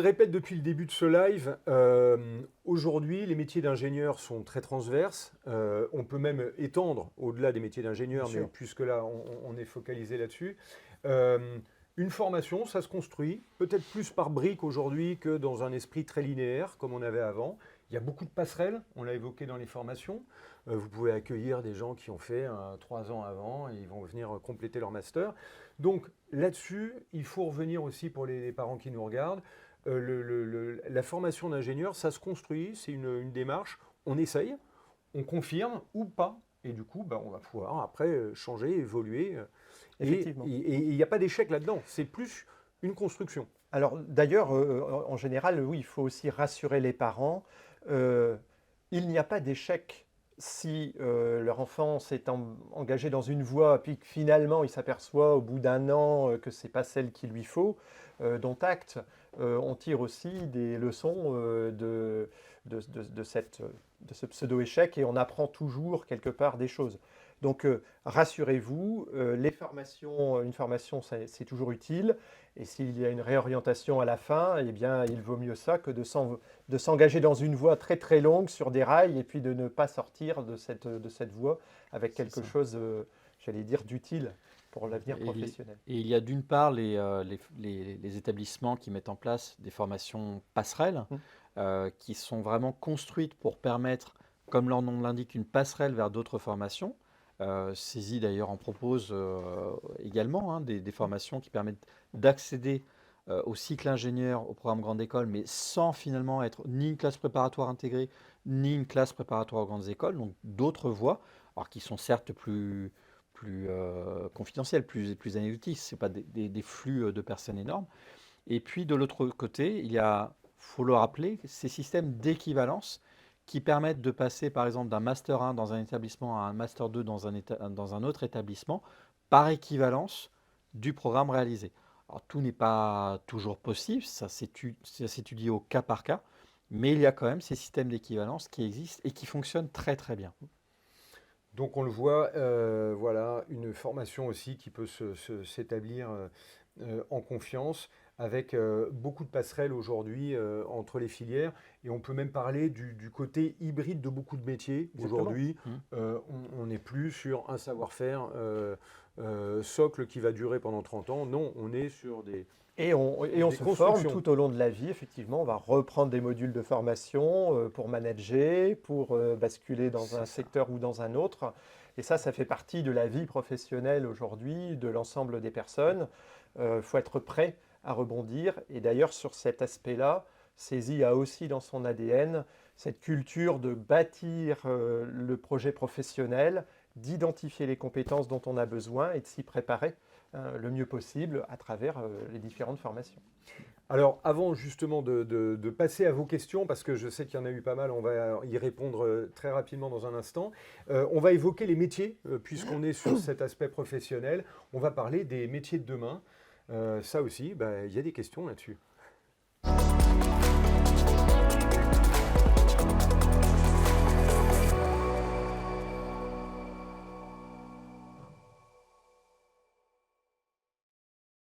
le répète depuis le début de ce live, aujourd'hui, les métiers d'ingénieur sont très transverses. On peut même étendre au-delà des métiers Bien d'ingénieur, mais sûr. puisque là, on est focalisé là-dessus. Euh, une formation, ça se construit, peut-être plus par briques aujourd'hui que dans un esprit très linéaire, comme on avait avant. Il y a beaucoup de passerelles, on l'a évoqué dans les formations. Vous pouvez accueillir des gens qui ont fait 3 ans avant et ils vont venir compléter leur master. Donc là-dessus, il faut revenir aussi pour les parents qui nous regardent. La formation d'ingénieur, ça se construit, c'est une démarche. On essaye, on confirme ou pas. Et du coup, on va pouvoir après changer, évoluer. Et Effectivement. il n'y a pas d'échec là-dedans. C'est plus une construction. Alors d'ailleurs, en général, oui, il faut aussi rassurer les parents. Euh, il n'y a pas d'échec si leur enfant s'est engagé dans une voie, puis que finalement il s'aperçoit au bout d'un an que ce n'est pas celle qu'il lui faut, dont acte. On tire aussi des leçons de ce pseudo-échec et on apprend toujours quelque part des choses. Donc rassurez-vous, une formation c'est toujours utile. Et s'il y a une réorientation à la fin, eh bien, il vaut mieux ça que de s'engager dans une voie très très longue sur des rails et puis de ne pas sortir de cette voie avec C'est quelque ça. chose, j'allais dire, d'utile pour l'avenir Et professionnel. il y a d'une part les établissements qui mettent en place des formations passerelles, Hmm. qui sont vraiment construites pour permettre, comme leur nom l'indique, une passerelle vers d'autres formations. CESI d'ailleurs en propose également des formations qui permettent d'accéder au cycle ingénieur, au programme grande école, mais sans finalement être ni une classe préparatoire intégrée, ni une classe préparatoire aux grandes écoles, donc d'autres voies, alors qui sont certes plus confidentielles, plus anecdotiques, ce n'est pas des flux de personnes énormes. Et puis de l'autre côté, il y a, faut le rappeler, ces systèmes d'équivalence qui permettent de passer par exemple d'un master 1 dans un établissement à un master 2 dans un autre établissement par équivalence du programme réalisé. Alors tout n'est pas toujours possible, ça s'étudie au cas par cas, mais il y a quand même ces systèmes d'équivalence qui existent et qui fonctionnent très très bien. Donc on le voit, voilà, une formation aussi qui peut s'établir en confiance avec beaucoup de passerelles aujourd'hui entre les filières. Et on peut même parler du côté hybride de beaucoup de métiers. Exactement. Aujourd'hui, Hmm. on n'est plus sur un savoir-faire socle qui va durer pendant 30 ans. Non, on est sur Et on des se forme constructions. tout au long de la vie, effectivement. On va reprendre des modules de formation pour manager, pour basculer dans un C'est ça. secteur ou dans un autre. Et ça fait partie de la vie professionnelle aujourd'hui, de l'ensemble des personnes. Il faut être prêt à rebondir. Et d'ailleurs, sur cet aspect-là, CESI a aussi dans son ADN cette culture de bâtir le projet professionnel, d'identifier les compétences dont on a besoin et de s'y préparer le mieux possible à travers les différentes formations. Alors, avant justement de passer à vos questions, parce que je sais qu'il y en a eu pas mal, on va y répondre très rapidement dans un instant. On va évoquer les métiers, puisqu'on est sur cet aspect professionnel. On va parler des métiers de demain. Ça aussi, il y a des questions là-dessus.